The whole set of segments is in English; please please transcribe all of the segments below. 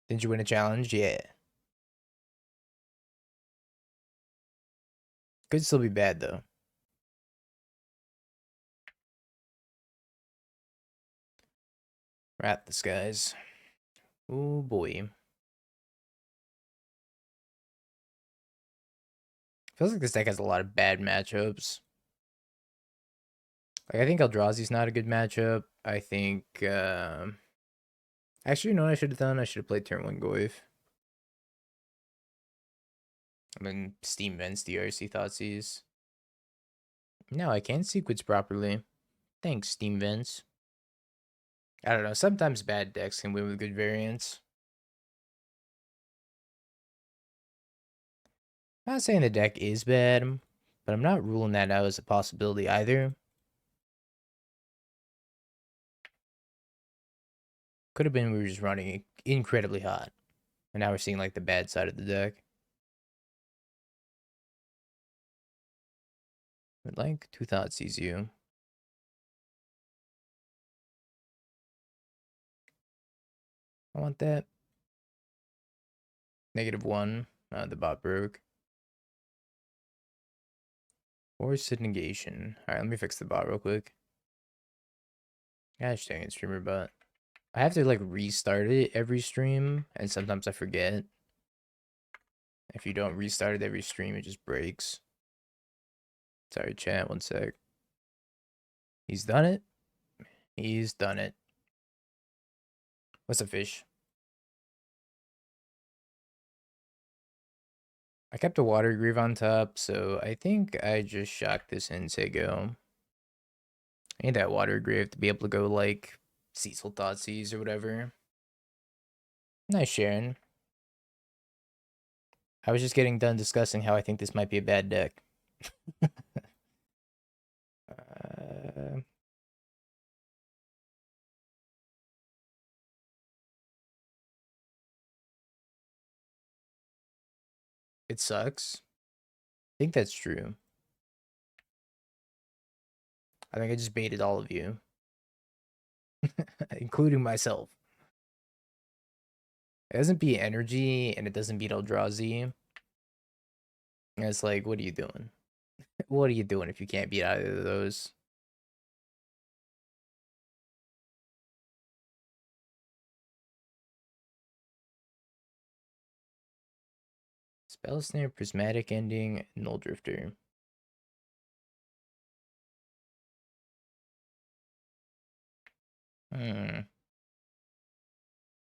Didn't you win a challenge? Yeah. Could still be bad though. Rat the skies. Oh boy. Feels like this deck has a lot of bad matchups. Like I think Eldrazi's not a good matchup. I think actually you know what I should have done? I should have played turn 1 Goyf. I mean Steam Vents DRC Thoughtseize. No, I can't sequence properly. Thanks, Steam Vents. I don't know. Sometimes bad decks can win with good variants. I'm not saying the deck is bad, but I'm not ruling that out as a possibility either. Could have been we were just running incredibly hot. And now we're seeing like the bad side of the deck. But like, two thoughts sees you. I want that. -1. The bot broke. Forced negation. Alright, let me fix the bot real quick. Gosh dang it, streamer bot. I have to like restart it every stream, and sometimes I forget. If you don't restart it every stream, it just breaks. Sorry, chat, 1 sec. He's done it. He's done it. What's a fish? I kept a Watery Grave on top, so I think I just shocked this MTGO. I need that Watery Grave to be able to go like Cecil Thoughtseize or whatever. Nice, Sharon. I was just getting done discussing how I think this might be a bad deck. uh, it sucks. I think that's true. I think I just baited all of you, including myself. It doesn't beat energy and it doesn't beat Eldrazi. And it's like, what are you doing? What are you doing if you can't beat either of those? Spell Snare, Prismatic Ending, Null Drifter.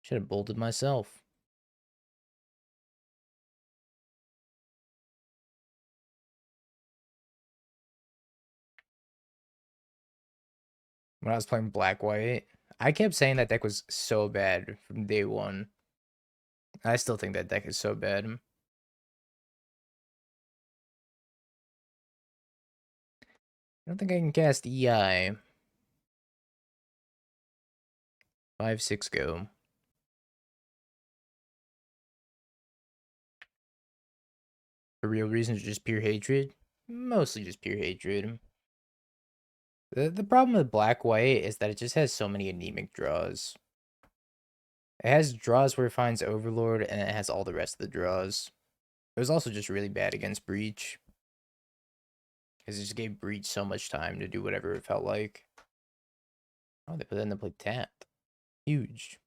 Should have bolted myself. When I was playing black white, I kept saying that deck was so bad from day one. I still think that deck is so bad. I don't think I can cast EI. 5-6 go. The real reason is just pure hatred. Mostly just pure hatred. The problem with black white is that it just has so many anemic draws. It has draws where it finds Overlord, and it has all the rest of the draws. It was also just really bad against Breach. Because it just gave Breach so much time to do whatever it felt like. Oh, they put that into play tapped. Huge.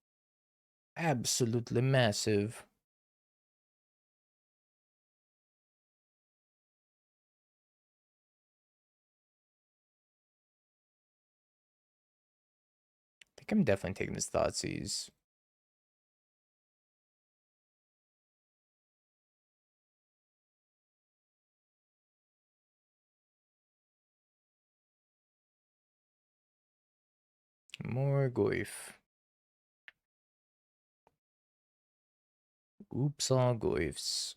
Absolutely massive. I think I'm definitely taking this Thoughtseize. More Goyf. Oops, all Goyfs.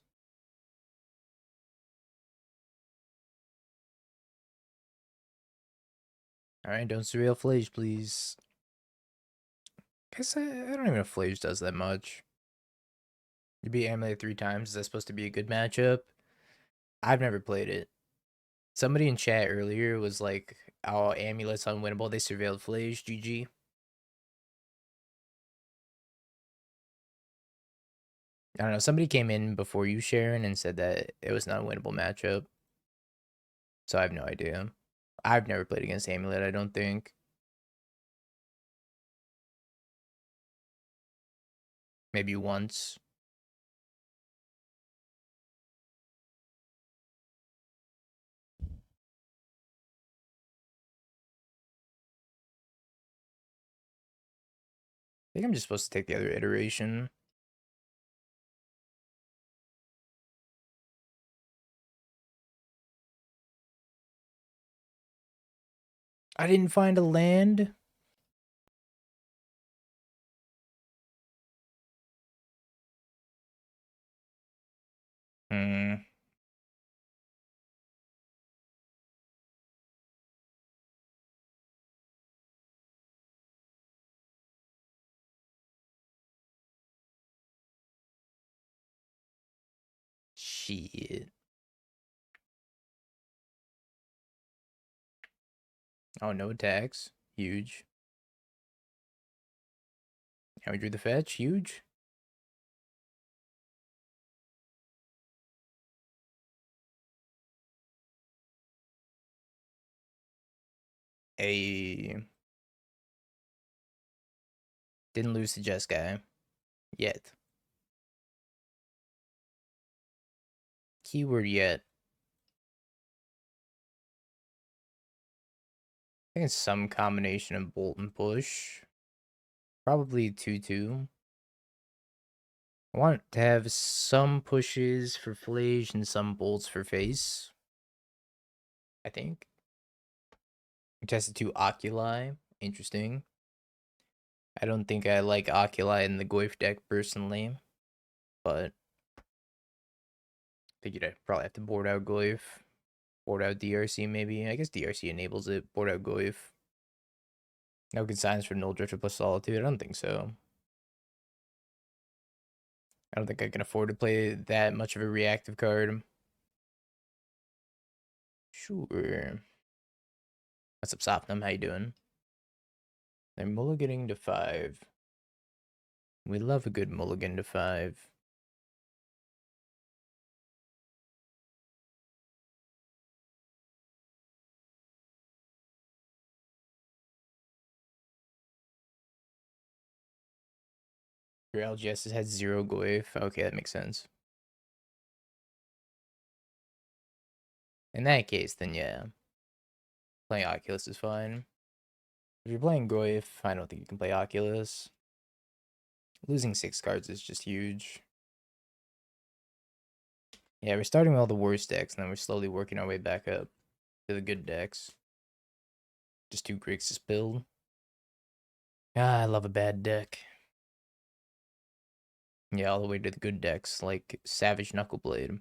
Alright, don't surveil Flage, please. Guess I don't even know if Flage does that much. You beat Amulet 3 times. Is that supposed to be a good matchup? I've never played it. Somebody in chat earlier was like, oh, Amulet's unwinnable. They surveilled Flage. GG. I don't know. Somebody came in before you, Sharon, and said that it was not a winnable matchup. So I have no idea. I've never played against Amulet, I don't think. Maybe once. I think I'm just supposed to take the other iteration. I didn't find a land. Hmm. Shit. Oh, no attacks. Huge. Now we drew the fetch. Huge. A. Didn't lose to Jess guy. Yet. Keyword yet. I think it's some combination of bolt and push. Probably 2-2. I want to have some pushes for Flage and some bolts for face. I think. We tested 2 Oculi. Interesting. I don't think I like Oculi in the Goyf deck personally, but figured I'd probably have to board out Goyf. Board out DRC maybe. I guess DRC enables it. Board out Goyf. No consigns for Null Drifter plus Solitude. I don't think so. I don't think I can afford to play that much of a reactive card. Sure. What's up, Sopnum? How you doing? They're mulliganing to 5. We love a good mulligan to 5. Your LGS has had 0 Goyf. Okay, that makes sense. In that case, then yeah. Playing Oculus is fine. If you're playing Goyf, I don't think you can play Oculus. Losing 6 cards is just huge. Yeah, we're starting with all the worst decks, and then we're slowly working our way back up to the good decks. Just 2 Grixis build. Ah, I love a bad deck. Yeah, all the way to the good decks, like Savage Knuckleblade.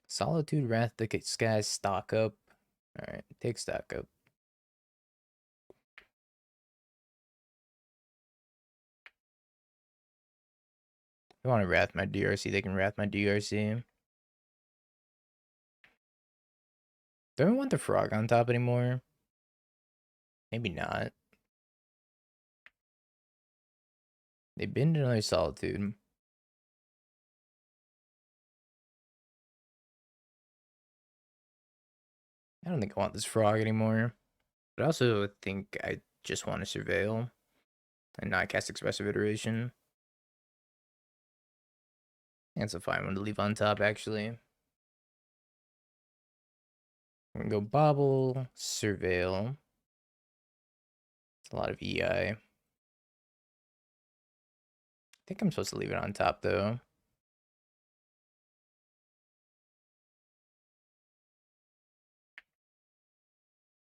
Solitude, Wrath the Skies, stock up. Alright, take stock up. If they want to Wrath my DRC, they can Wrath my DRC. Do I want the frog on top anymore? Maybe not. They binned another Solitude. I don't think I want this frog anymore. But I also think I just want to Surveil and not cast Expressive Iteration. That's a fine one to leave on top, actually. We're gonna go Bauble, Surveil. It's a lot of EI. I think I'm supposed to leave it on top, though.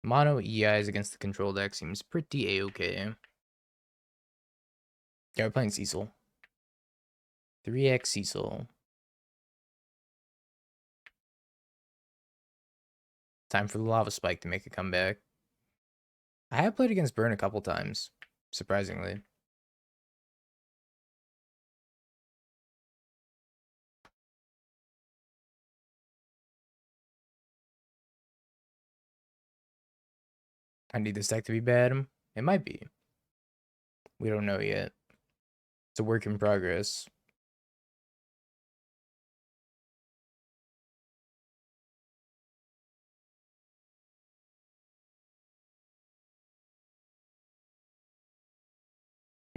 Mono EIs against the control deck seems pretty A-okay. Yeah, we're playing Cecil. 3x Cecil. Time for the Lava Spike to make a comeback. I have played against Burn a couple times, surprisingly. I need this deck to be bad. It might be. We don't know yet. It's a work in progress.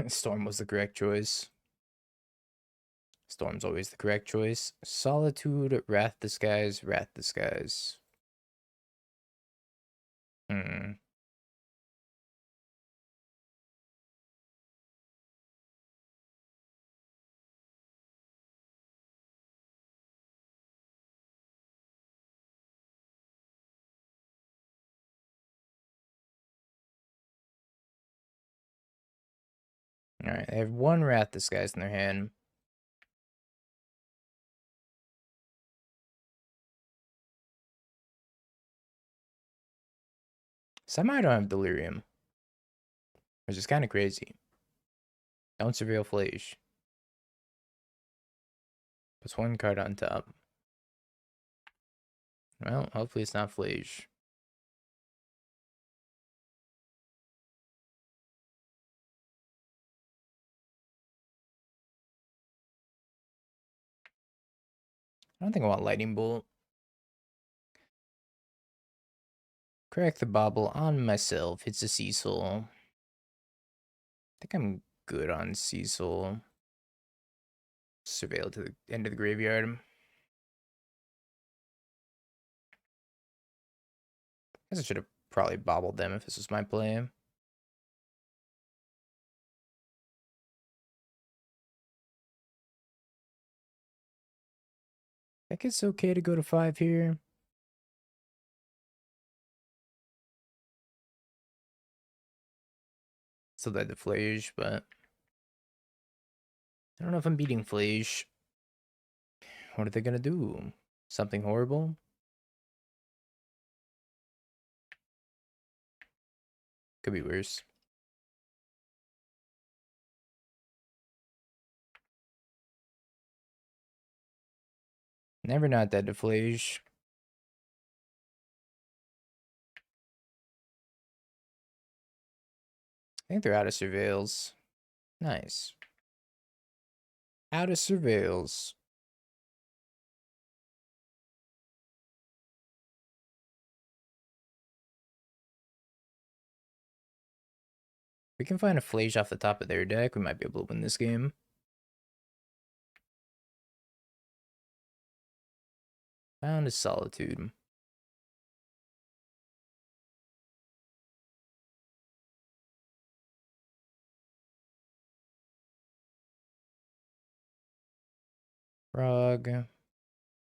Storm was the correct choice. Storm's always the correct choice. Solitude, Wrath Disguise, Wrath Disguise. Hmm. Alright, they have one Wrath Disguise in their hand. Somehow I don't have Delirium, which is kind of crazy. Don't Surveil Flash. Puts one card on top. Well, hopefully it's not Flash. I don't think I want Lightning Bolt. Crack the Bauble on myself. It's a Cecil. I think I'm good on Cecil. Surveil to the end of the graveyard. Guess I should have probably bobbled them if this was my play. I think it's okay to go to 5 here. Still dead to Flash, but I don't know if I'm beating Flash. What are they gonna do? Something horrible? Could be worse. Never not dead to Flash. I think they're out of surveils. Nice. Out of surveils. We can find a Flash off the top of their deck. We might be able to win this game. Found a Solitude. Frog.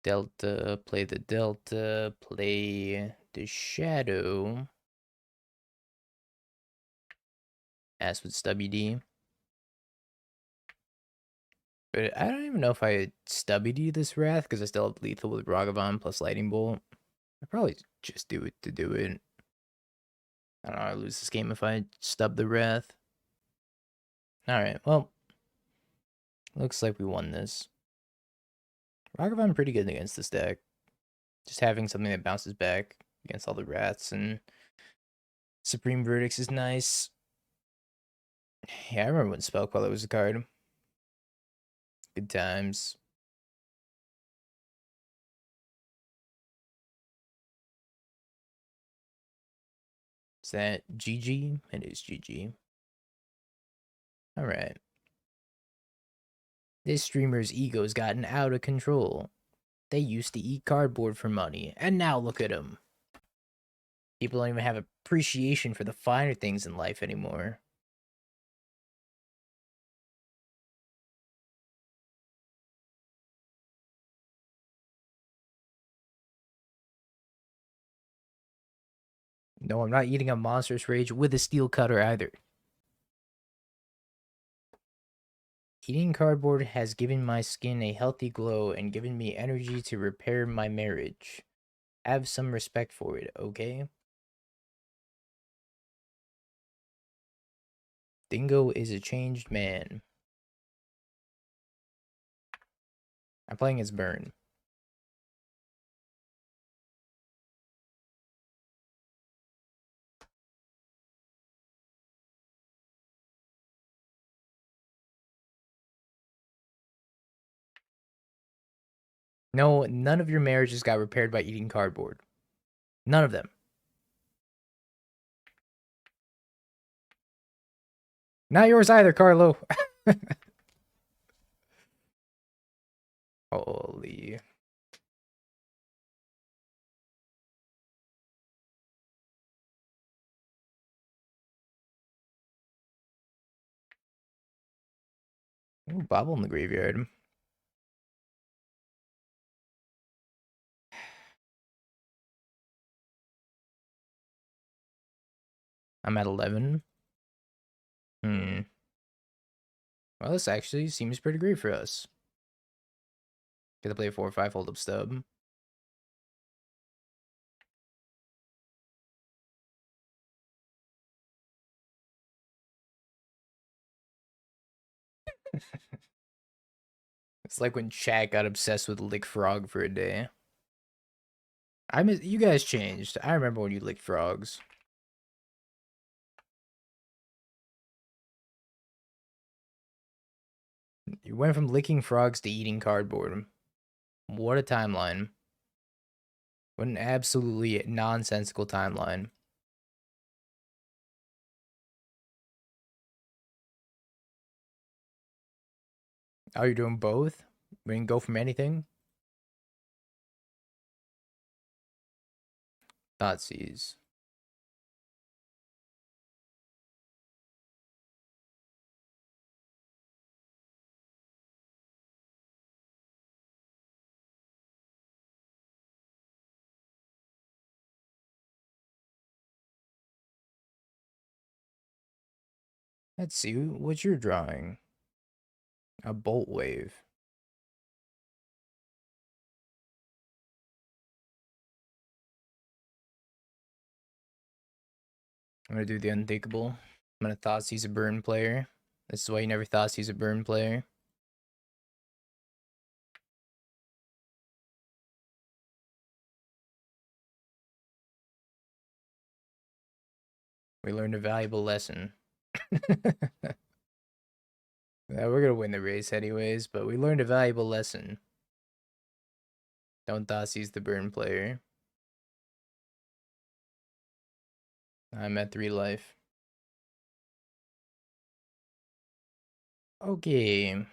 Delta. Play the Delta. Play the Shadow. As with WD. But I don't even know if I stubby D this Wrath because I still have lethal with Ragavan plus Lightning Bolt. I'd probably just do it to do it. I don't know, I lose this game if I stub the Wrath. Alright, well. Looks like we won this. Ragavan pretty good against this deck. Just having something that bounces back against all the Wraths and Supreme Verdicts is nice. Yeah, I remember when Spellqueller was a card. Good times. Is that GG? It is GG. Alright. This streamer's ego's gotten out of control. They used to eat cardboard for money, and now look at them. People don't even have appreciation for the finer things in life anymore. No, I'm not eating a Monstrous Rage with a steel cutter either. Eating cardboard has given my skin a healthy glow and given me energy to repair my marriage. Have some respect for it, okay? Dingo is a changed man. I'm playing as Burn. No, none of your marriages got repaired by eating cardboard. None of them. Not yours either, Carlo. Holy. Ooh, Bauble in the graveyard. I'm at 11. Hmm. Well, this actually seems pretty great for us. Get to play a 4/5 hold up stub. It's like when Chad got obsessed with Lick Frog for a day. You guys changed. I remember when you licked frogs. You went from licking frogs to eating cardboard. What a timeline. What an absolutely nonsensical timeline. Oh, you're doing both? We can go from anything? Thoughtseize. Let's see what you're drawing. A bolt wave. I'm gonna do the unthinkable. I'm gonna Thoughtseize a burn player. This is why you never Thoughtseize a burn player. We learned a valuable lesson. Yeah, we're gonna win the race anyways, but we learned a valuable lesson. Don't Thoughtseize the burn player. I'm at 3 life. Okay.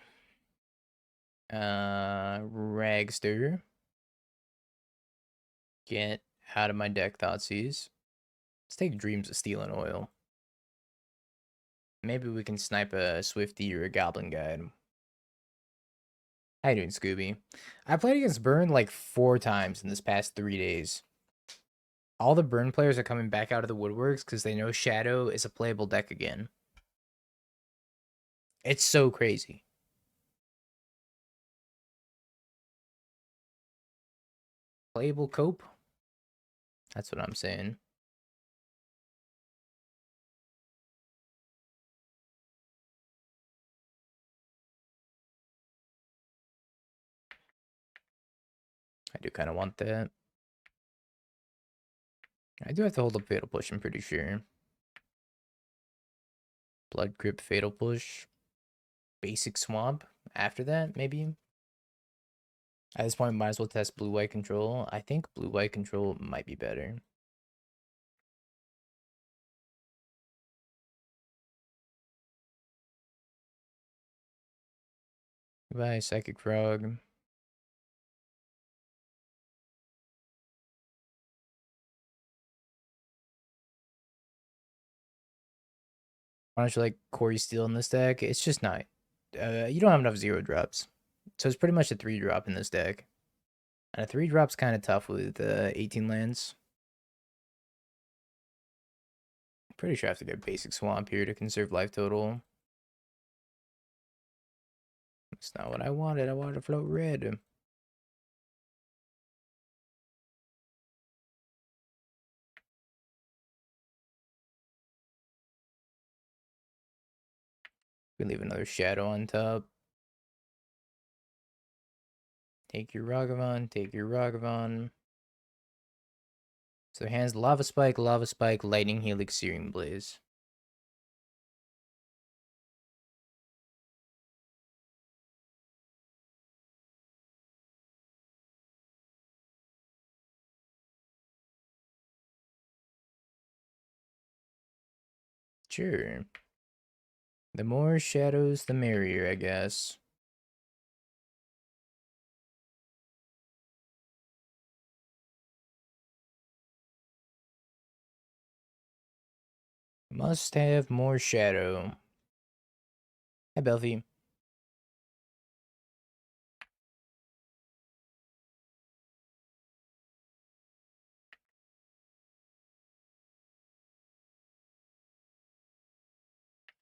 Ragster. Get out of my deck, Thoughtseize. Let's take Dreams of Steel and Oil. Maybe we can snipe a Swifty or a Goblin Guide. How you doing, Scooby? I played against Burn like 4 times in this past 3 days. All the Burn players are coming back out of the woodworks because they know Shadow is a playable deck again. It's so crazy. Playable cope? That's what I'm saying. I do kind of want that. I do have to hold up Fatal Push, I'm pretty sure. Blood Crypt, Fatal Push. Basic Swamp. After that, maybe? At this point, might as well test blue-white control. I think blue-white control might be better. Goodbye, Psychic Frog. Why don't you like Corey Steele in this deck? It's just not. You don't have enough 0-drops. So it's pretty much a 3-drop in this deck. And a 3-drop's kind of tough with 18 lands. Pretty sure I have to get Basic Swamp here to conserve life total. That's not what I wanted. I wanted to float red. We leave another Shadow on top. Take your Ragavan, take your Ragavan. So hands Lava Spike, Lightning Helix, Searing Blaze. Sure. The more shadows, the merrier, I guess. Must have more shadow. Hi, Belfie.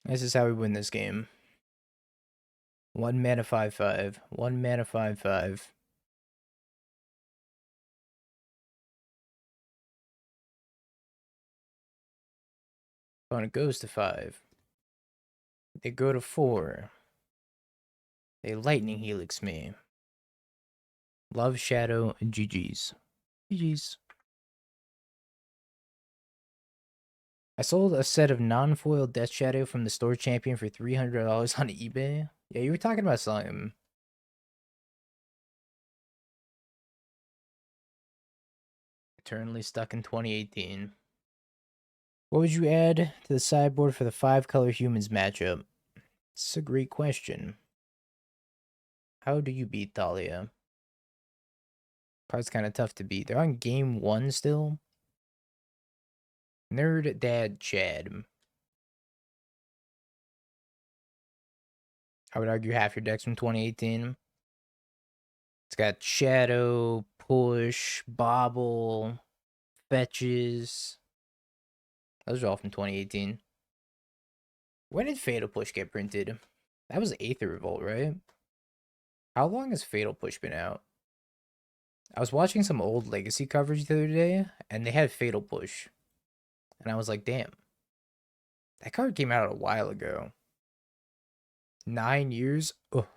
This is how we win this game. 1 mana 5/5. 1 mana 5/5. Opponent goes to 5. They go to 4. They lightning helix me. Love Shadow and GG's. GG's. I sold a set of non-foil Death Shadow from the store champion for $300 on eBay. Yeah, you were talking about selling them. Eternally stuck in 2018. What would you add to the sideboard for the 5-color humans matchup? It's a great question. How do you beat Thalia? Card's kind of tough to beat. They're on game 1 still. Nerd Dad Chad. I would argue half your deck's from 2018. It's got Shadow, Push, Bauble, Fetches. Those are all from 2018. When did Fatal Push get printed? That was Aether Revolt, right? How long has Fatal Push been out? I was watching some old Legacy coverage the other day, and they had Fatal Push. And I was like, damn. That card came out a while ago. 9 years? Ugh.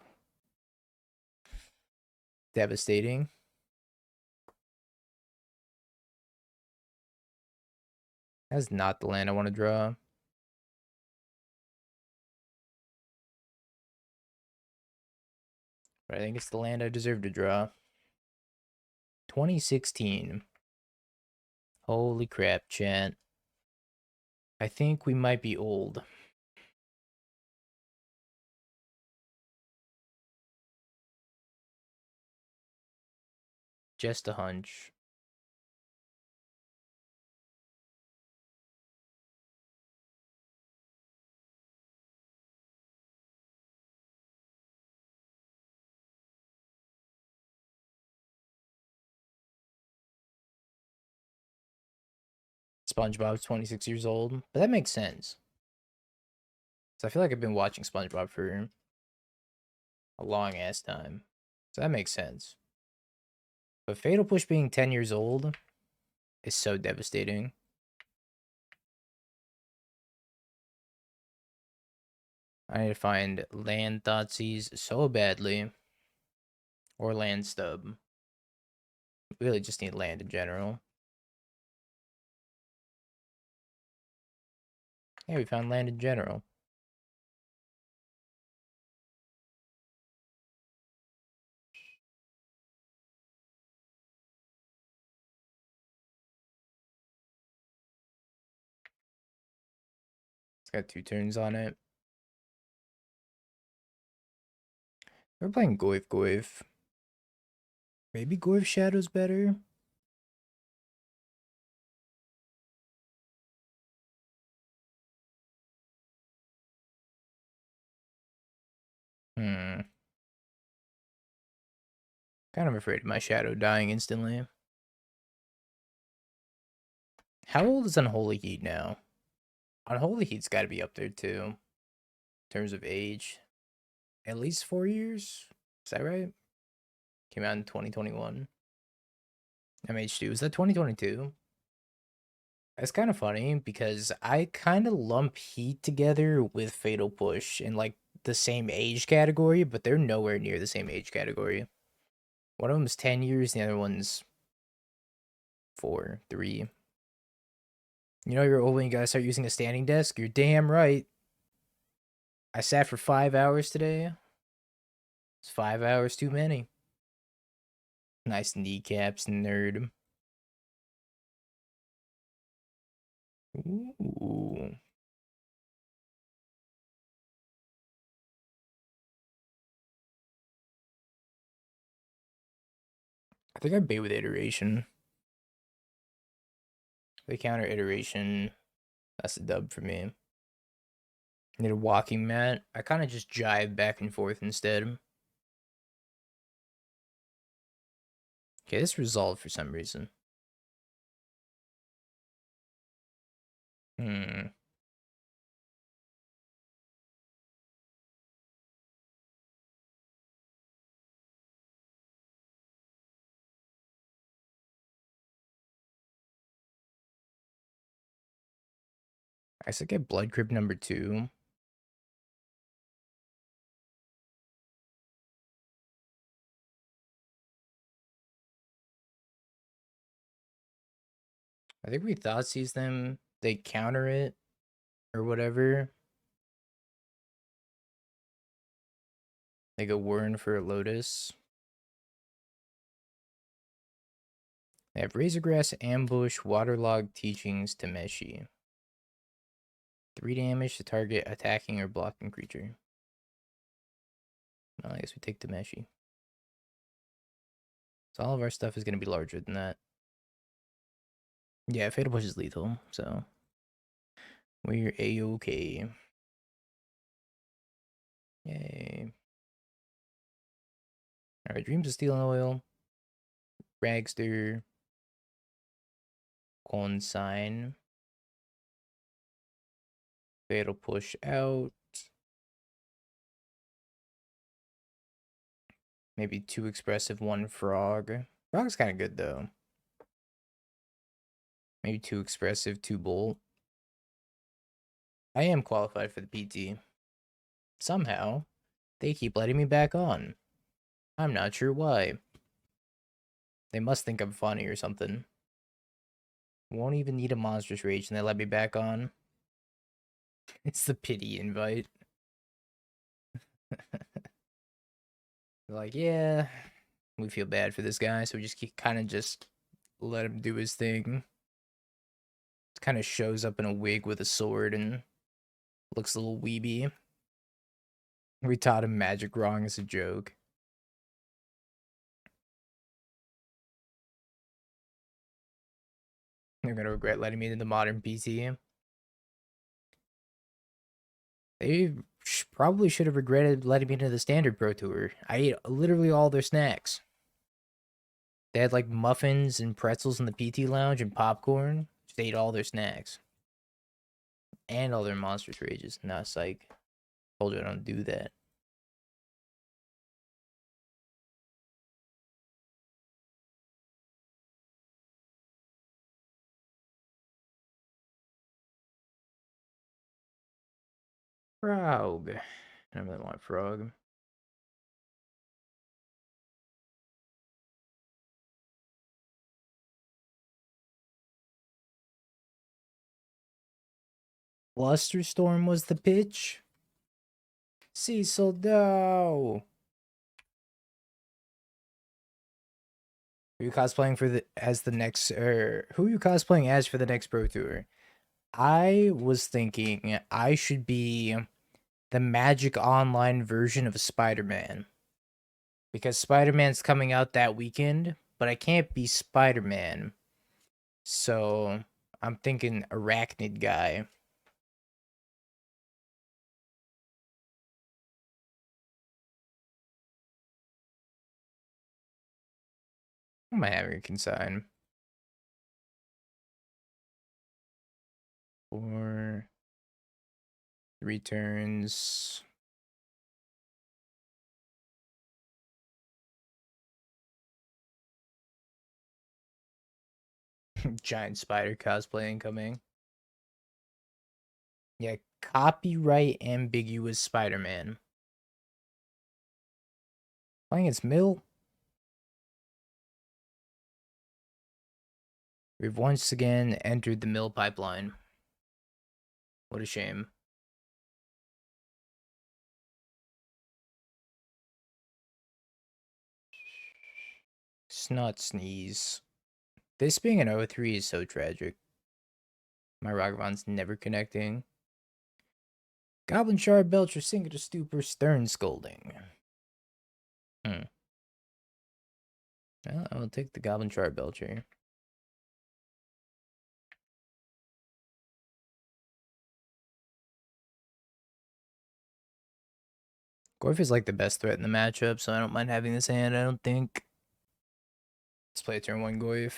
Devastating. That's not the land I want to draw. But I think it's the land I deserve to draw. 2016. Holy crap, chat. I think we might be old. Just a hunch. SpongeBob's 26 years old. But that makes sense. So I feel like I've been watching SpongeBob for a long ass time. So that makes sense. But Fatal Push being 10 years old is so devastating. I need to find land Thoughtseize so badly. Or land stub. Really just need land in general. Yeah, we found land in general. It's got 2 turns on it. We're playing Goyf. Maybe Goyf Shadow's better? Kind of afraid of my Shadow dying instantly. How old is Unholy Heat now? Unholy Heat's got to be up there too. In terms of age. At least 4 years? Is that right? Came out in 2021. MH2, is that 2022? It's kind of funny because I kind of lump Heat together with Fatal Push in like the same age category, but they're nowhere near the same age category. One of them's 10 years, the other one's 4, 3. You know you're old when you gotta start using a standing desk? You're damn right. I sat for 5 hours today. It's 5 hours too many. Nice kneecaps, nerd. Ooh. think I bait with iteration. The counter iteration, that's a dub for me. Need a walking mat. I kind of just jive back and forth instead. Okay, this resolved for some reason. I should get Blood Crypt number 2. I think we Thoughtseize them. They counter it or whatever. They go Warren for a Lotus. They have Razorgrass, Ambush, Waterlogged Teachings, Tameshi. 3 damage to target attacking or blocking creature. Well, I guess we take Tameshi. So all of our stuff is going to be larger than that. Yeah, Fatal Push is lethal, so we're A-okay. Yay. Alright, Dreams of Steel and Oil. Ragster. Consign. Fatal Push out. Maybe 2 Expressive, 1 Frog. Frog's kind of good, though. Maybe 2 Expressive, 2 Bolt. I am qualified for the PT. Somehow, they keep letting me back on. I'm not sure why. They must think I'm funny or something. Won't even need a Monstrous Rage and they let me back on. It's the pity invite. They're like, yeah, we feel bad for this guy, so we just kind of just let him do his thing. Kind of shows up in a wig with a sword and looks a little weeby. We taught him magic wrong as a joke. They're gonna regret letting me into the modern PT. They probably should have regretted letting me into the standard Pro Tour. I ate literally all their snacks. They had like muffins and pretzels in the PT lounge and popcorn. Just ate all their snacks. And all their Monstrous Rages. Nah, psych. Told you I don't do that. Frog. I don't really want frog. Blusterstorm was the pitch. Cecil, no. Who are you cosplaying for as the next who are you cosplaying as for the next Pro Tour? I was thinking I should be the Magic Online version of Spider-Man. Because Spider-Man's coming out that weekend, but I can't be Spider-Man. So I'm thinking Arachnid guy. What am I having a consign? 4 3 turns. Giant spider cosplay incoming. Yeah, copyright ambiguous Spider-Man. Playing its mill. We've once again entered the mill pipeline. What a shame. Snot sneeze. This being an 0-3 is so tragic. My Ragavan's never connecting. Goblin Shard, Belcher, Singular Stupor, Stern Scolding. Well, I will take the Goblin Char Belcher. Goyf is like the best threat in the matchup, so I don't mind having this hand, I don't think. Let's play turn 1 Goyf.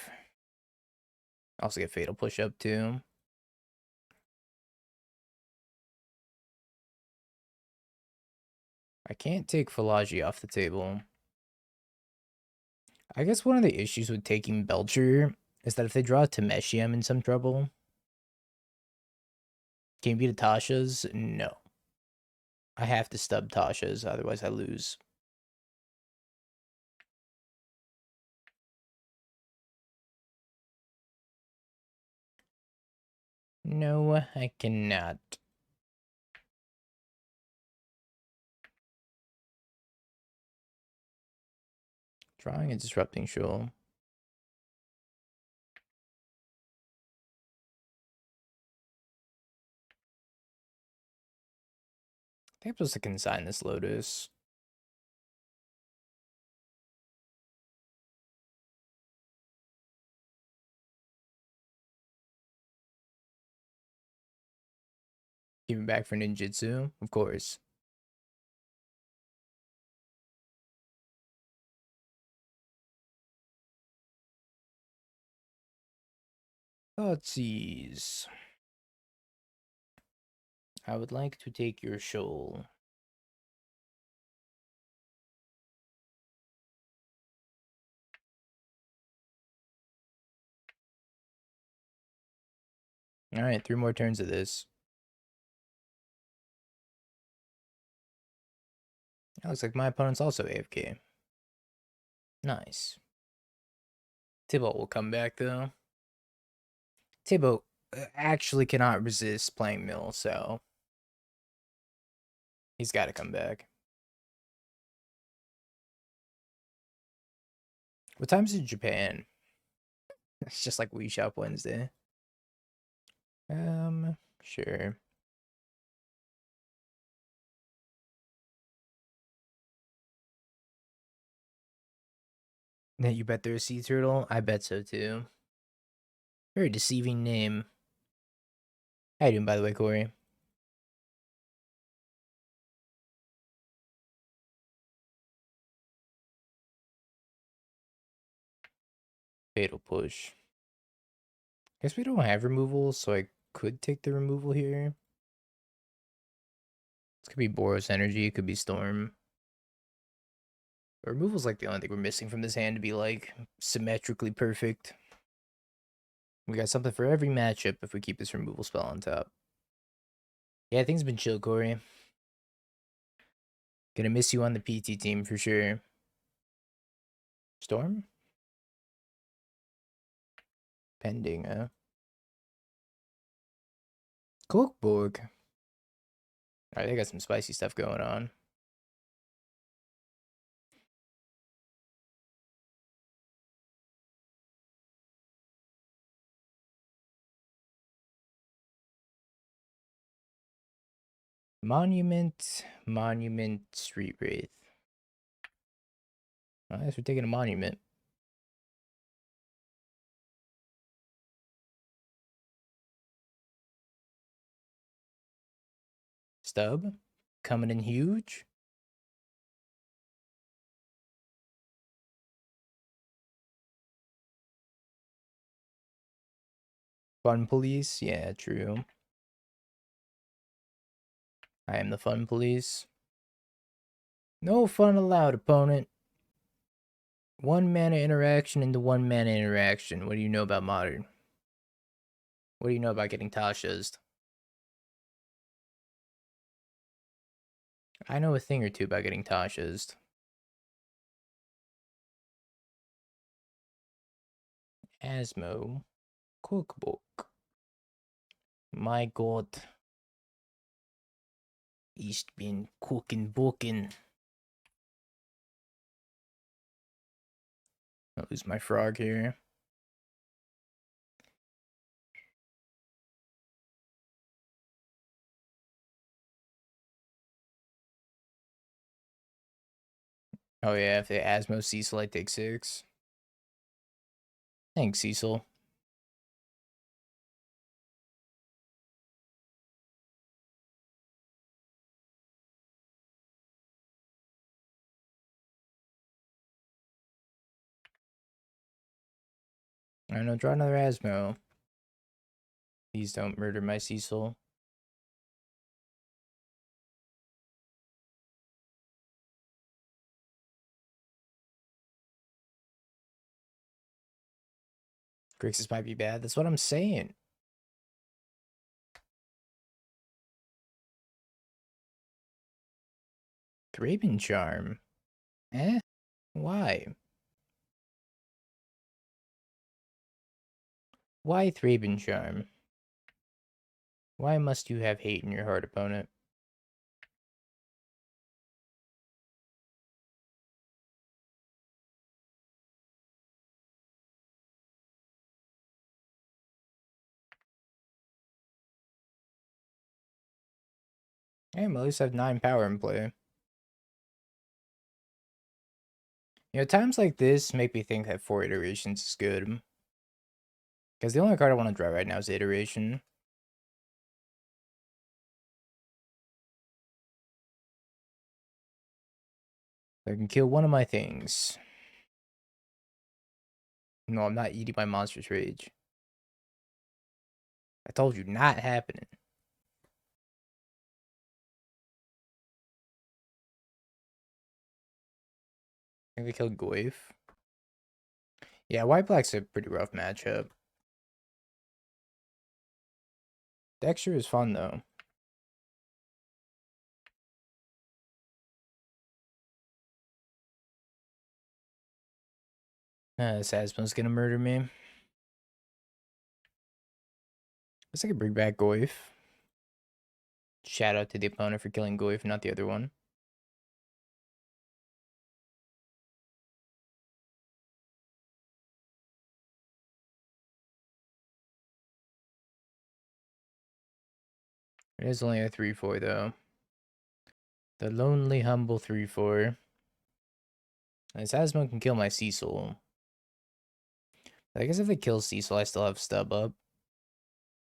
Also get Fatal Push up too. I can't take Philology off the table. I guess one of the issues with taking Belcher is that if they draw Tameshi, I'm in some trouble. Can you beat a Tasha's? No. I have to stub Tasha's, otherwise I lose. No, I cannot. Drawing and Disrupting Shoal. I think I'm supposed to consign this Lotus. Give it back for ninjutsu, of course. Thoughtseize. I would like to take your shoal. Alright, 3 more turns of this. It looks like my opponent's also AFK. Nice. Tybalt will come back though. Tybalt actually cannot resist playing Mill, so he's got to come back. What time is it in Japan? It's just like Wii Shop Wednesday. Sure. That you bet they're a sea turtle? I bet so too. Very deceiving name. How you doing, by the way, Corey? Fatal Push. Guess we don't have removal, so I could take the removal here. This could be Boros Energy, it could be Storm. But removal's like the only thing we're missing from this hand to be like symmetrically perfect. We got something for every matchup if we keep this removal spell on top. Yeah, things been chill, Corey. Gonna miss you on the PT team for sure. Storm? Pending, huh? Cookbook. Alright, they got some spicy stuff going on. Monument, Street Wraith. I guess we're taking a Monument. Stub? Coming in huge? Fun Police? Yeah, true. I am the Fun Police. No fun allowed, opponent. 1 mana interaction into 1 mana interaction. What do you know about Modern? What do you know about getting Tasha's? I know a thing or two about getting Tasha's. Asmo. Cookbook. My god. He's been cooking booking. I'll lose my frog here. Oh yeah, if they Asmo Cecil, I take 6. Thanks, Cecil. I know, draw another Asmo. Please don't murder my Cecil. Grixis might be bad. That's what I'm saying. Thraben Charm. Eh? Why? Why Thraben Charm? Why must you have hate in your heart, opponent? Hey, at least I have 9 power in play. You know, times like this make me think that 4 iterations is good. Because the only card I want to draw right now is Iteration. I can kill one of my things. No, I'm not eating my monster's rage. I told you, not happening. I think they killed Goyf. Yeah, white black's a pretty rough matchup. Dexter is fun though. Sasmo's gonna murder me. Guess I could bring back Goyf. Shout out to the opponent for killing Goyf, not the other one. It is only a 3/4 though. The lonely, humble 3/4. And Sasmo can kill my Cecil. I guess if they kill Cecil, I still have stub up.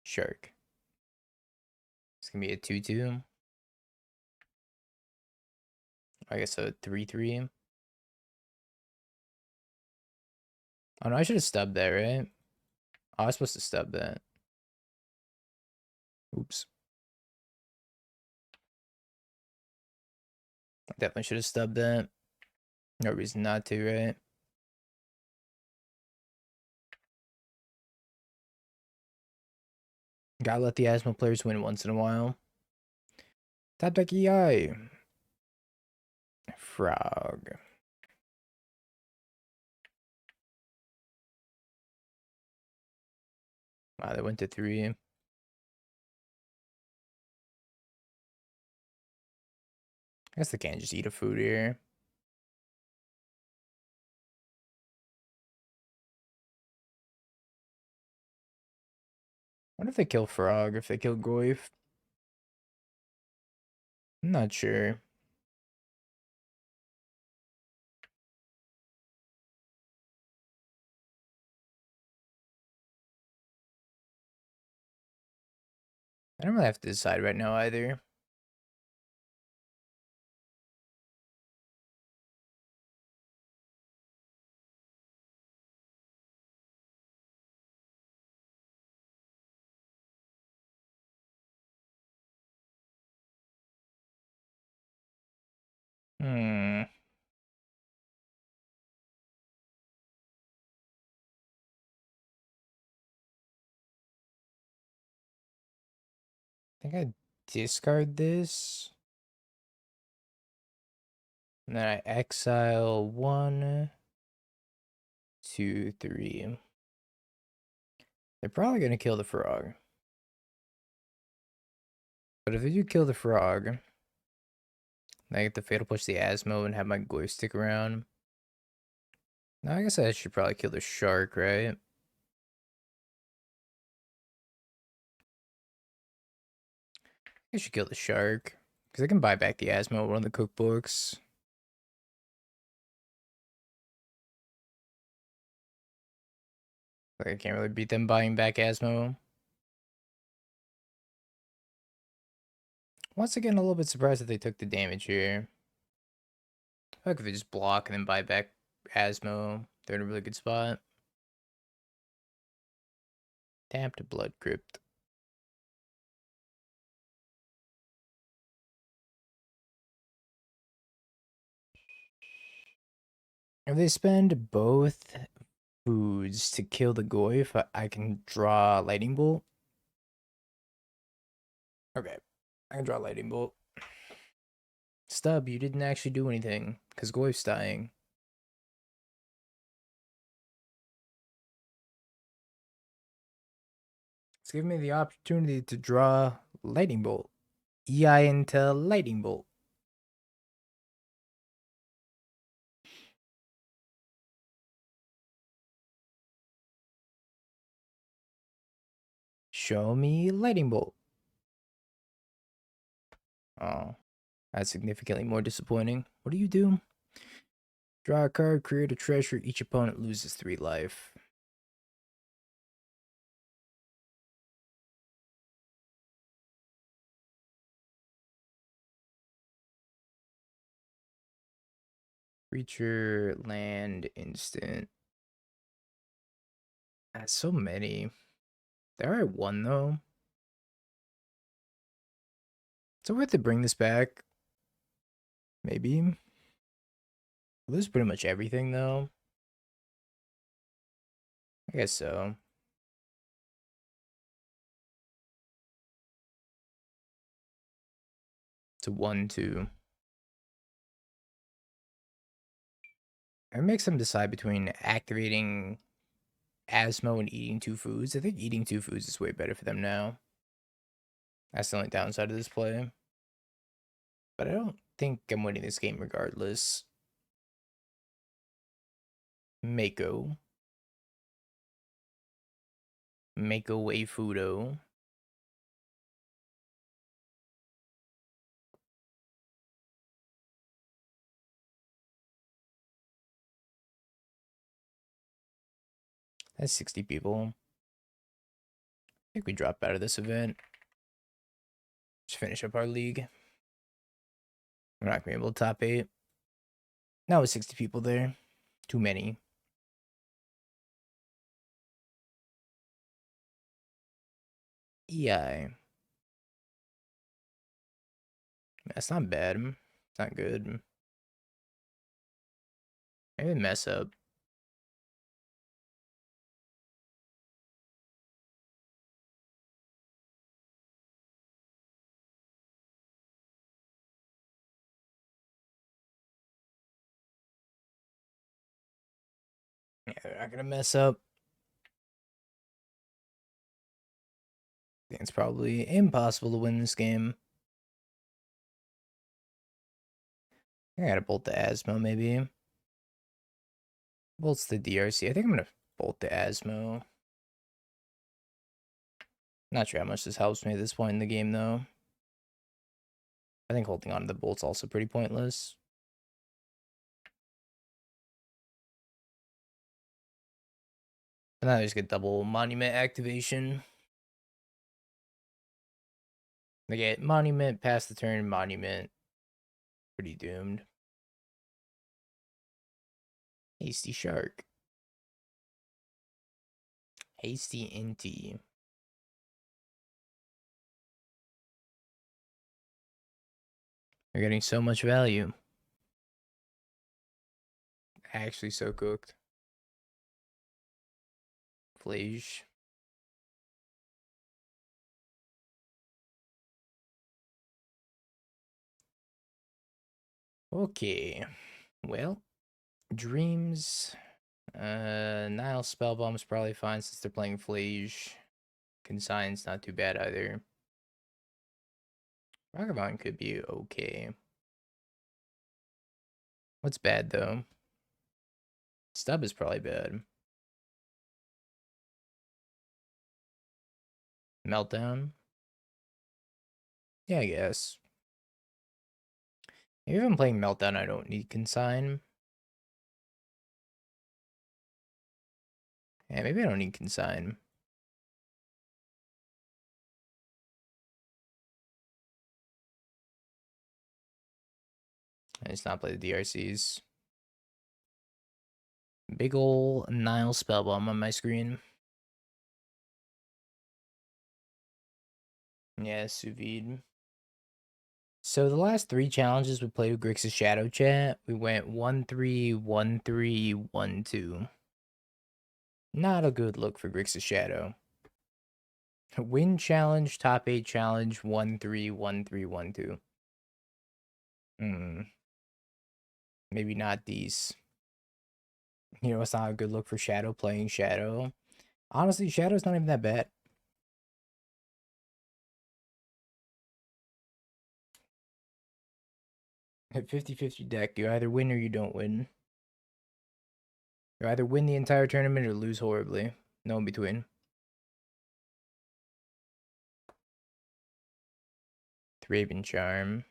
Shark. It's gonna be a 2/2. I guess a 3/3. Oh no, I should have stubbed that, right? Oh, I was supposed to stub that. Oops. I definitely should have stubbed that. No reason not to, right? Gotta let the Asmo players win once in a while. Tap deck EI. Frog. Wow, they went to 3. I guess they can't just eat a food here. What if they kill Frog? If they kill Goyf? I'm not sure. I don't really have to decide right now either. Hmm. I think I discard this. And then I exile 1, 2, 3. They're probably gonna kill the Frog. But if they do kill the Frog, I get the Fatal Push the Asmo and have my Goyf stick around. Now I guess I should probably kill the Shark, right? I should kill the Shark. Because I can buy back the Asmo with one of the cookbooks. Like, I can't really beat them buying back Asmo. Once again, a little bit surprised that they took the damage here. I feel like if they just block and then buy back Asmo, they're in a really good spot. Tapped Blood Crypt. If they spend both foods to kill the Goyf, I can draw Lightning Bolt. Okay, I can draw Lightning Bolt. Stub, you didn't actually do anything, because Goyf's dying. It's giving me the opportunity to draw Lightning Bolt. EI into Lightning Bolt. Show me Lightning Bolt. Oh, that's significantly more disappointing. What do you do? Draw a card, create a treasure, each opponent loses 3 life. Creature, land, instant. That's so many. There are 1 though. So we have to bring this back. Maybe. Lose pretty much everything though. I guess so. It's a 1-2. It makes them decide between activating Asmo and eating 2 foods. I think eating 2 foods is way better for them now. That's the only downside of this play. But I don't think I'm winning this game regardless. Mako. Mako Waifudo. That's 60 people. I think we drop out of this event. Just finish up our league. We're not gonna be able to top 8. Now with 60 people there. Too many. EI. That's not bad. It's not good. Maybe mess up. Yeah, they're not gonna mess up. I think it's probably impossible to win this game. I gotta bolt the Asmo, maybe. Bolt's the DRC. I think I'm gonna bolt the Asmo. Not sure how much this helps me at this point in the game, though. I think holding on to the bolt's also pretty pointless. And now I just get double monument activation. They get monument, pass the turn, monument. Pretty doomed. Hasty Shark. Hasty Inti. They're getting so much value. Actually so cooked. Flage. Okay. Well, Dreams. Nihil Spellbomb is probably fine since they're playing Flage. Consign's not too bad either. Vagabond could be okay. What's bad though? Stub is probably bad. Meltdown? Yeah, I guess. Maybe if I'm playing Meltdown, I don't need Consign. Yeah, maybe I don't need Consign. I just not play the DRCs. Big ol' Nihil Spellbomb on my screen. Yeah, sous vide. So the last 3 challenges we played with Grix's Shadow Chat, we went 1-3, 1-3, 1-2. Not a good look for Grix's Shadow. Win challenge, top 8 challenge, 1-3, 1-3, 1-2. Maybe not these. You know, it's not a good look for Shadow playing Shadow. Honestly, Shadow's not even that bad. At 50-50 deck, you either win or you don't win. You either win the entire tournament or lose horribly. No in between. Raven Charm.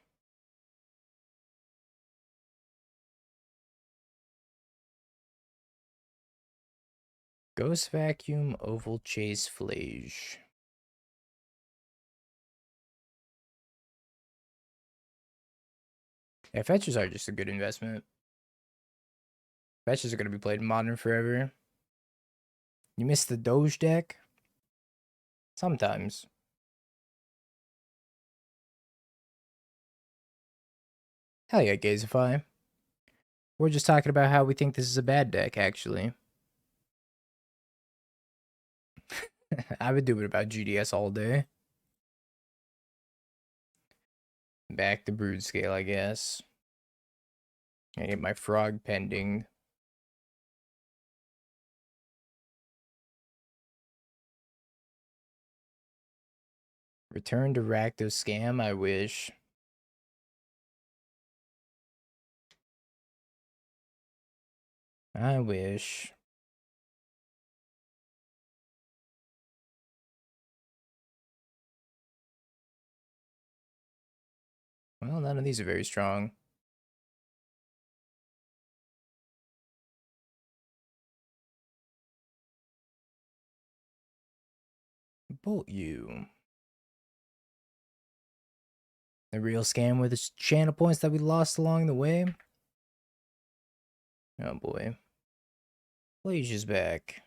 Ghost Vacuum, Oval Chase, Flage. Yeah, fetches are just a good investment. Fetches are going to be played in Modern forever. You miss the Doge deck? Sometimes. Hell yeah, Gazify. We're just talking about how we think this is a bad deck, actually. I would do it about GDS all day. Back to Brood Scale, I guess. I get my frog pending. Return to Rakdos Scam, I wish. I wish. Well, none of these are very strong. Bolt you. The real scam with the channel points that we lost along the way. Oh boy. Flage is back.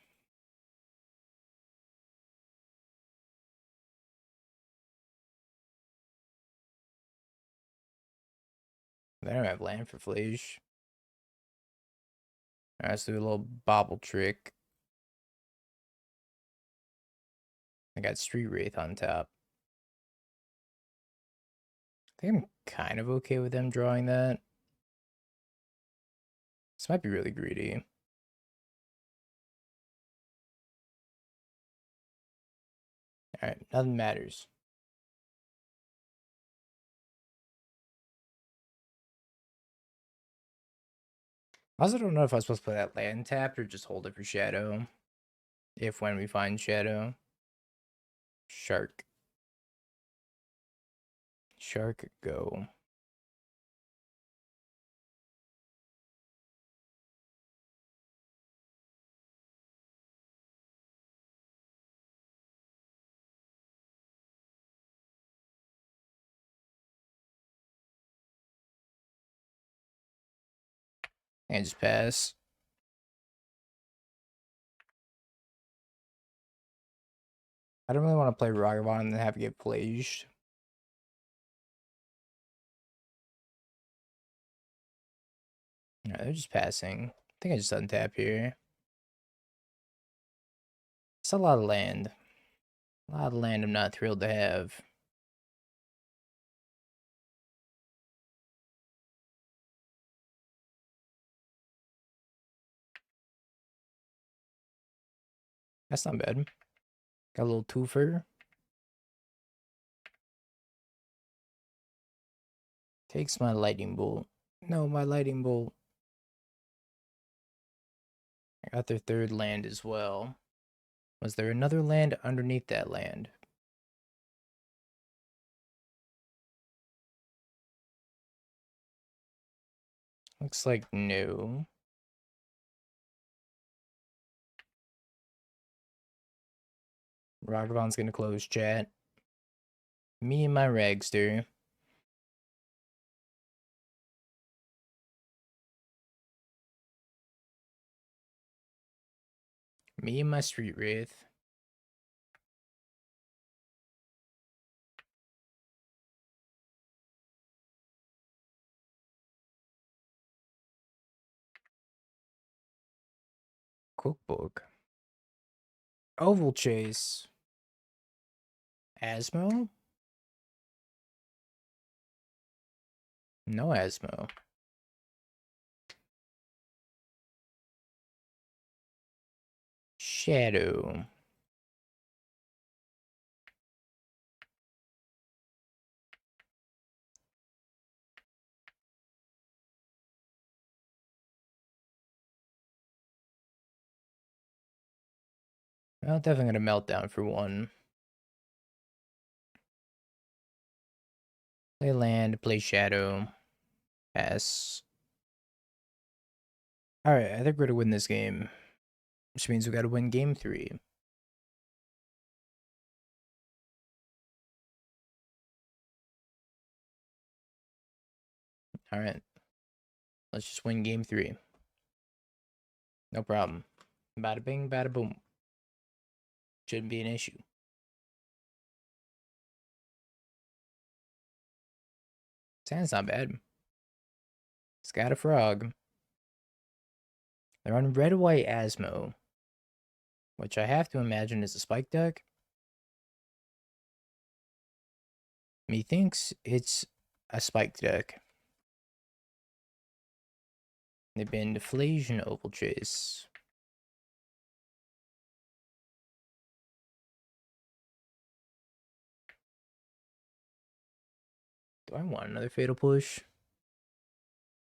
I don't have land for Flage. Alright, let's do a little Bauble trick. I got Street Wraith on top. I think I'm kind of okay with them drawing that. This might be really greedy. Alright, nothing matters. I also don't know if I was supposed to play that land tapped or just hold it for Shadow. If when we find Shadow. Shark. Shark, go. And just pass. I don't really want to play Ragavan and then have to get Flaged. Yeah, they're just passing. I think I just untap here. It's a lot of land. A lot of land I'm not thrilled to have. That's not bad. Got a little twofer. Takes my lightning bolt. No, my lightning bolt. I got their third land as well. Was there another land underneath that land? Looks like no. Ragavon's gonna close chat. Me and my Ragster. Me and my Street Wraith. Cookbook. Oval Chase. Asmo? No Asmo. Shadow. Well, definitely gonna Meltdown for one. Play land, play Shadow. Pass. Alright, I think we're gonna win this game. Which means we gotta win game 3. Alright. Let's just win game 3. No problem. Bada bing, bada boom. Shouldn't be an issue. Sounds not bad. It's got a frog. They're on red-white Asmo, which I have to imagine is a spike deck. Methinks it's a spike deck. They banned Deflation Oval Chase. Do I want another Fatal Push?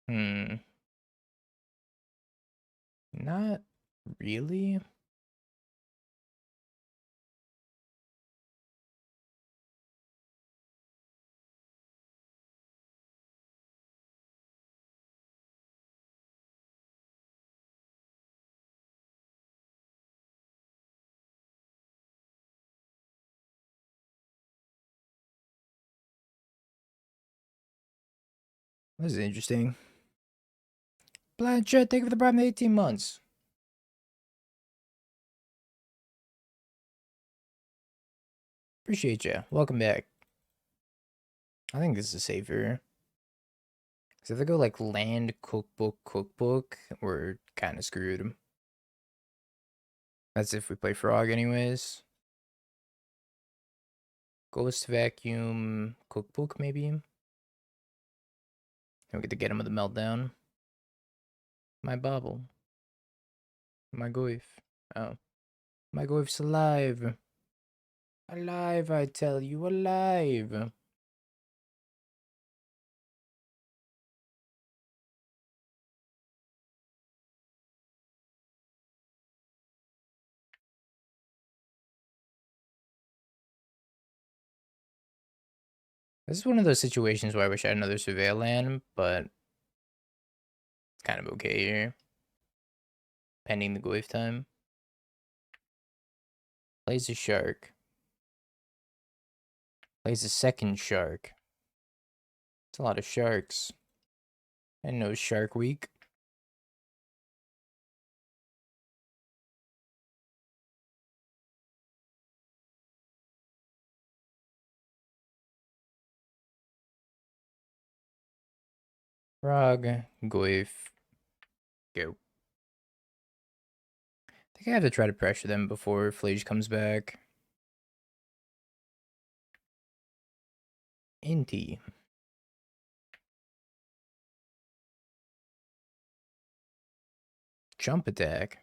Not really. This is interesting. Blanchett, thank you for the prime 18 months. Appreciate you. Welcome back. I think this is safer. Because if they go like land, cookbook, we're kind of screwed. That's if we play frog anyways. Ghost vacuum, cookbook maybe. And we get him with the meltdown. My Bauble. My Goyf. Oh. My Goyf's alive. Alive, I tell you, alive. This is one of those situations where I wish I had another Surveil land, but it's kind of okay here. Pending the Goyf time. Plays a shark. Plays a second shark. It's a lot of sharks. I know Shark Week. Frog, Goyf, go. I think I have to try to pressure them before Flage comes back. Inti. Jump attack.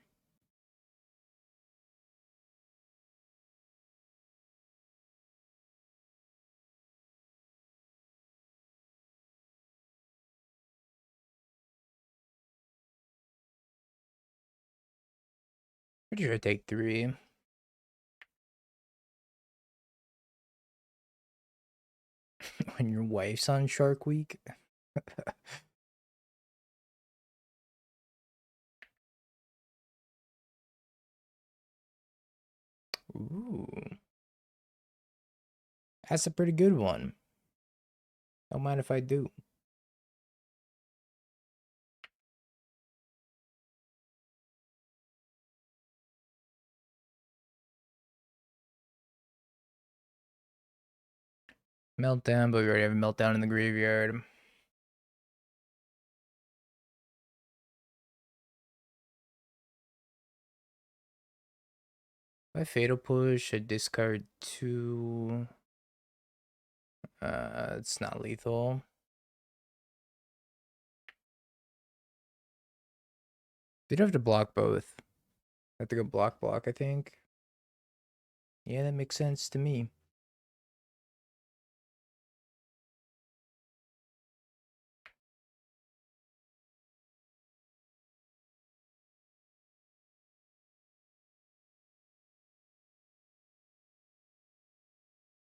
Pretty sure I take 3. When your wife's on Shark Week. Ooh. That's a pretty good one. Don't mind if I do. Meltdown, but we already have a Meltdown in the graveyard. If I Fatal Push, I discard 2. It's not lethal. You'd have to block both. I have to go block, I think. Yeah, that makes sense to me.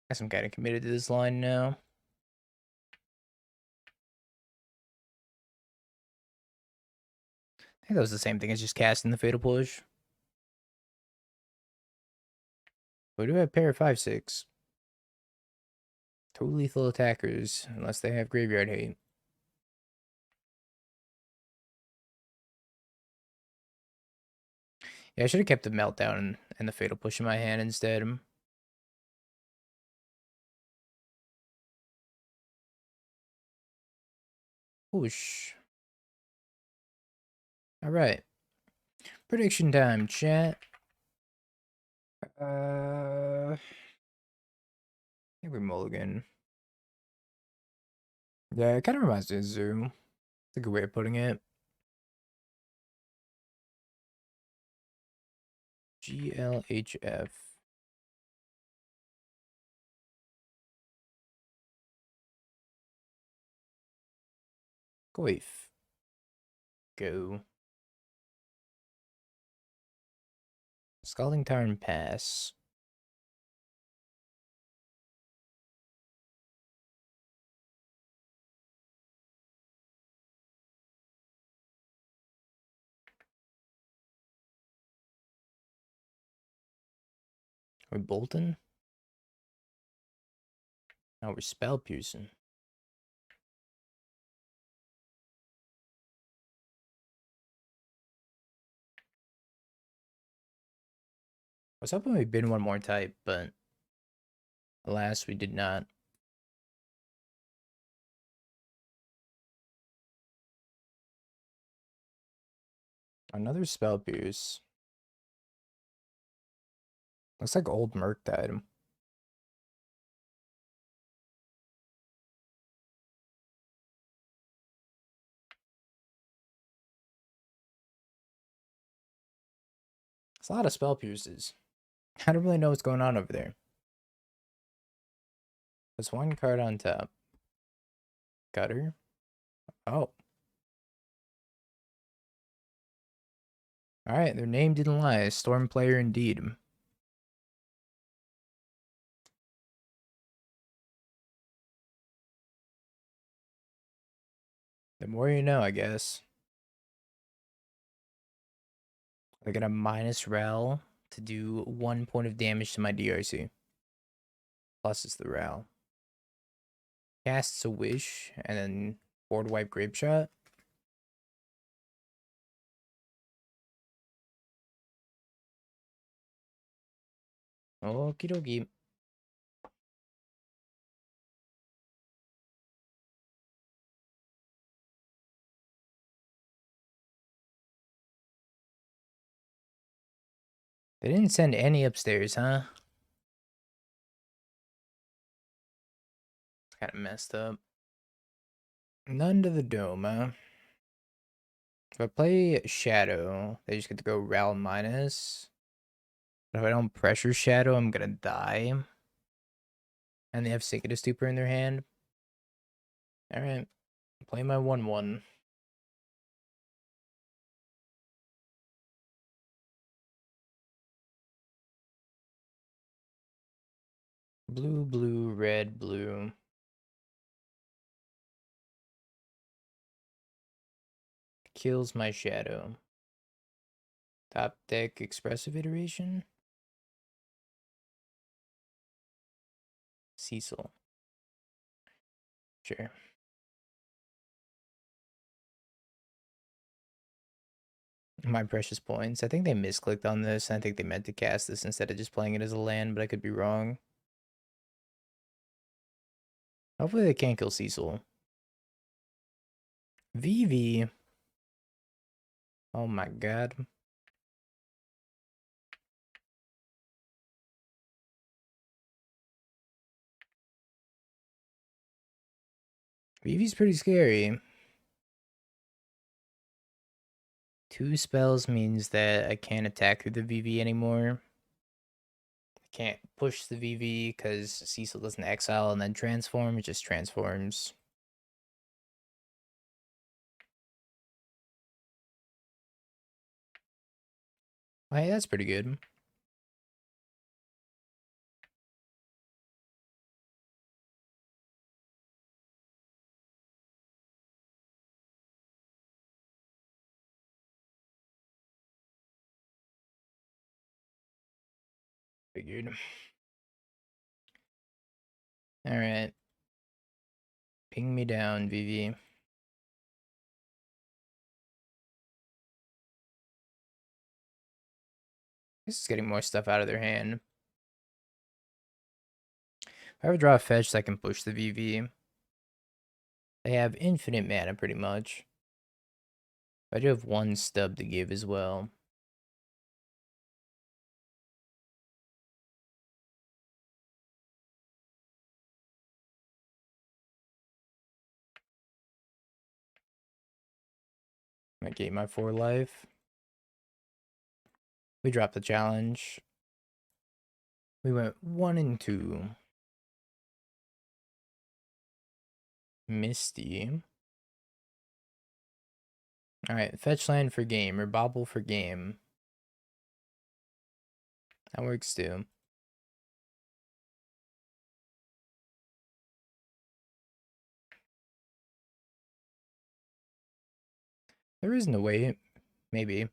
Guess I'm kind of committed to this line now. I think that was the same thing as just casting the Fatal Push. We do have a pair of 5/6. 2 lethal attackers, unless they have graveyard hate. Yeah, I should have kept the Meltdown and the Fatal Push in my hand instead. Whoosh. Alright. Prediction time, chat. I think we mulligan. Yeah, it kind of reminds me of Zoo. It's a good way of putting it. GLHF. Goyf. Go. Scalding Tarn pass. Are we bolting? Now we're spell piercing. I was hoping we'd been one more type, but alas, we did not. Another spell pierce. Looks like old Murktide. It's a lot of spell pierces. I don't really know what's going on over there. There's one card on top. Gutter. Oh. Alright, their name didn't lie. Storm player indeed. The more you know, I guess. I get a minus rel to do 1 point of damage to my DRC. Plus it's the rel. Casts a wish, and then board wipe grape shot. Okie dokie. They didn't send any upstairs, huh? It's kind of messed up. None to the dome, huh? If I play Shadow, they just get to go Rel minus. But if I don't pressure Shadow, I'm gonna die. And they have Cicada Stupor in their hand. Alright. Play my 1/1. Blue, blue, red, blue. Kills my Shadow. Top deck Expressive Iteration. Cecil. Sure. My precious points. I think they misclicked on this. I think they meant to cast this instead of just playing it as a land, but I could be wrong. Hopefully they can't kill Cecil. VV. Oh my god. VV's pretty scary. 2 spells means that I can't attack through the VV anymore. I can't push the VV because Cecil doesn't exile and then transform. It just transforms. Oh, hey, that's pretty good. Figured. Alright. Ping me down, VV. This is getting more stuff out of their hand. If I ever draw a fetch, I can push the VV. They have infinite mana, pretty much. I do have 1 stub to give as well. I gave my 4 life. We dropped the challenge. We went 1 and 2. Misty. Alright, fetch land for game, or Bauble for game. That works too. There is no way. Maybe. I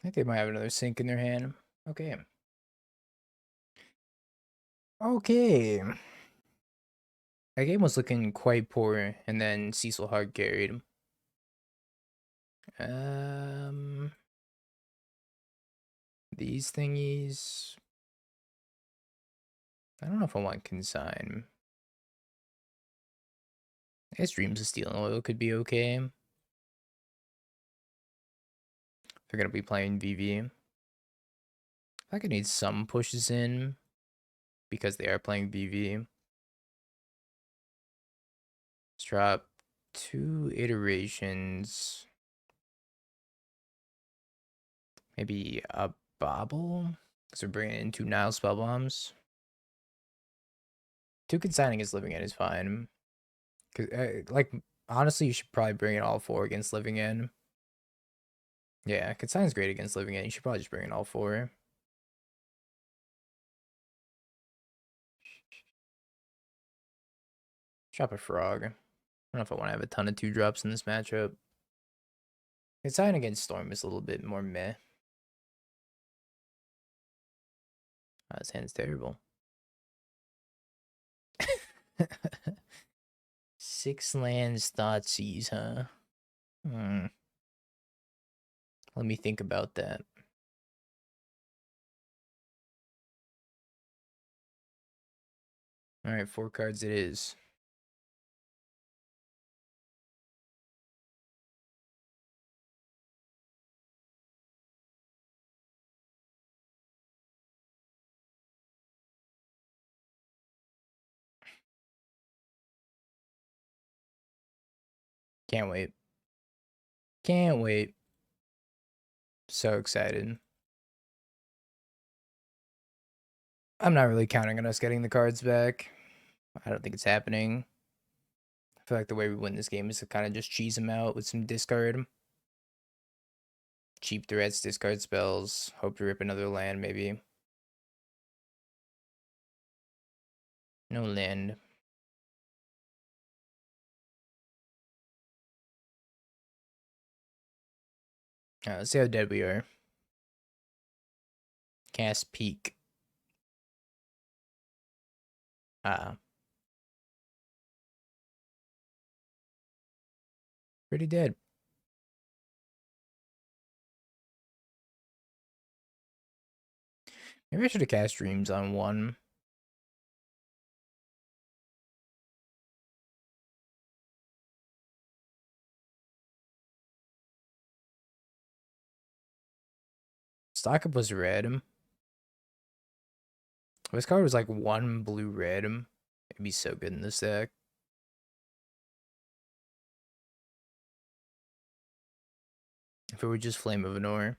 think they might have another sink in their hand. Okay. Okay. That game was looking quite poor, and then Cecil hard carried him. These thingies. I don't know if I want Consign. I guess Dreams of Steel and Oil could be okay. They're gonna be playing VV. I could need some pushes in because they are playing VV. Let's drop 2 iterations. Maybe a Bauble? Because we're bringing in 2 Nihil Spellbombs. 2 Consigning is Living End is fine. Cause, like, honestly, you should probably bring in all 4 against Living End. Yeah, Consign's great against Living End. You should probably just bring in all 4. Drop a Frog. I don't know if I want to have a ton of 2-drops in this matchup. Consign against Storm is a little bit more meh. Oh, this hand's terrible. 6 lands, Thoughtseize, huh? Let me think about that. Alright, 4 cards it is. Can't wait. Can't wait. So excited. I'm not really counting on us getting the cards back. I don't think it's happening. I feel like the way we win this game is to kind of just cheese them out with some discard. Cheap threats, discard spells. Hope to rip another land, maybe. No land. Let's see how dead we are. Cast Peak. Pretty dead. Maybe I should have cast Dreams on one. Stock up was red. If this card was like one blue red, it'd be so good in this deck. If it were just Flame of Anor.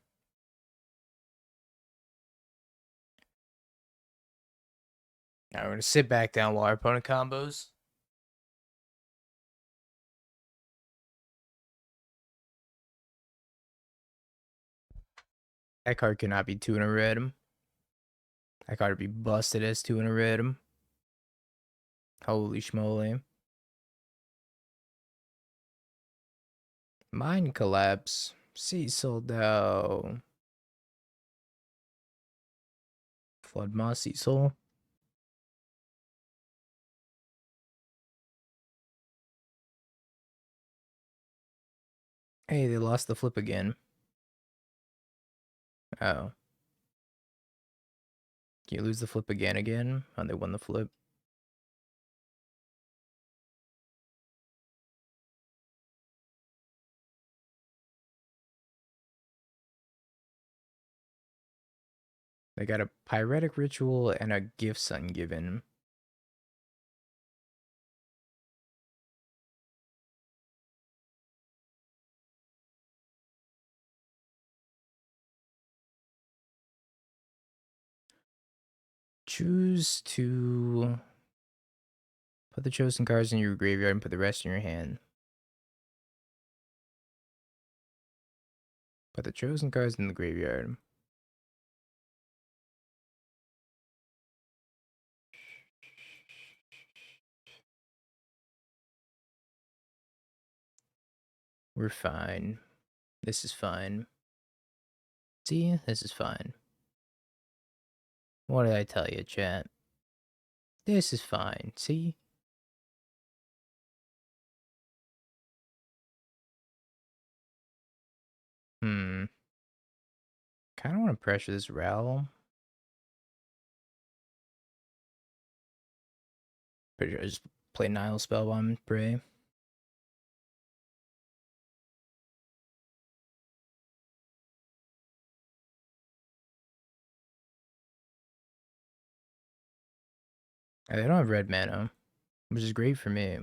Now we're gonna sit back down while our opponent combos. That card cannot be 2 in a red. That card would be busted as 2 in a red. Holy schmoly. Molten Collapse. Cecil though. Flood Moss Cecil. Hey, they lost the flip again. Oh. Can you lose the flip again? Oh, they won the flip. They got a Pyretic Ritual and a Gifts Ungiven. Choose to put the chosen cards in your graveyard and put the rest in your hand. Put the chosen cards in the graveyard. We're fine. This is fine. See, this is fine. What did I tell you, chat? This is fine. See? Kind of want to pressure this Ral. Pretty sure I just play Nihil Spellbomb and pray. They don't have red mana, which is great for me.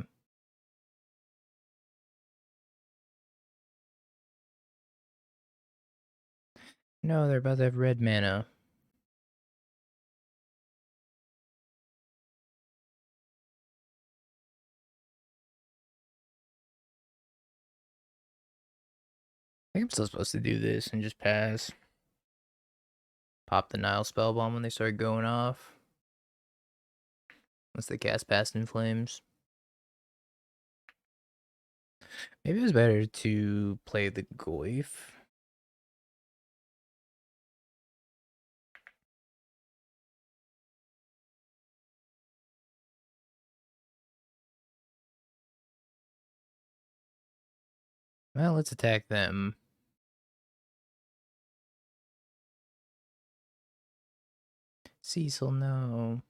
No, they're about to have red mana. I think I'm still supposed to do this and just pass. Pop the Nihil Spellbomb when they start going off. Once they cast Past in Flames. Maybe it was better to play the Goyf. Well, let's attack them. Cecil, no.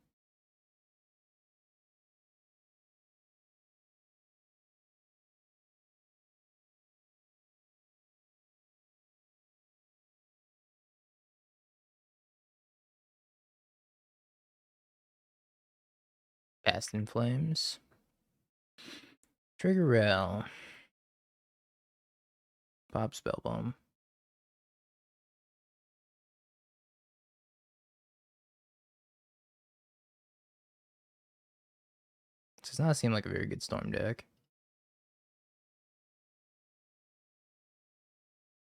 Past in Flames. Trigger Rail. Pop Spellbomb. Does not seem like a very good Storm deck.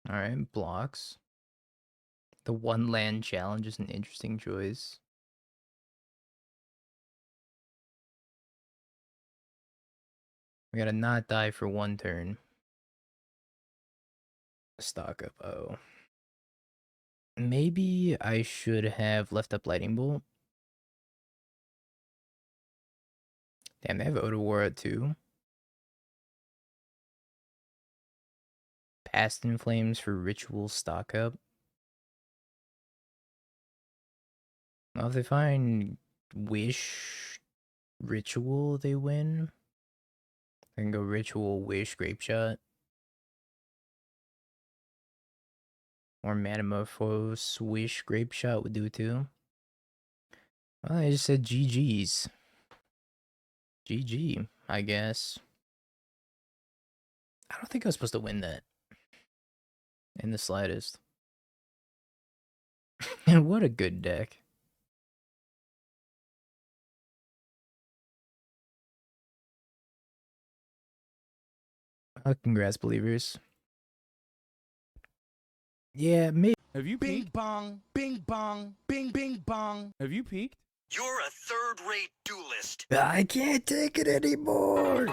Alright, blocks. The one land challenge is an interesting choice. We gotta not die for one turn. Stock up, oh. Maybe I should have left up Lightning Bolt. Damn, they have Odawara at 2. Past in Flames for Ritual stock up. Well, if they find Wish Ritual, they win. I can go Ritual, Wish, Grape Shot. Or Metamorphose, Wish, Grape Shot would do too. Well, I just said GG's. GG, I guess. I don't think I was supposed to win that. In the slightest. And what a good deck. Congrats, believers. Yeah, maybe. Have you Bing peeked? bong, bing bong, bing bing bong. Have you peeked? You're a third-rate duelist. I can't take it anymore.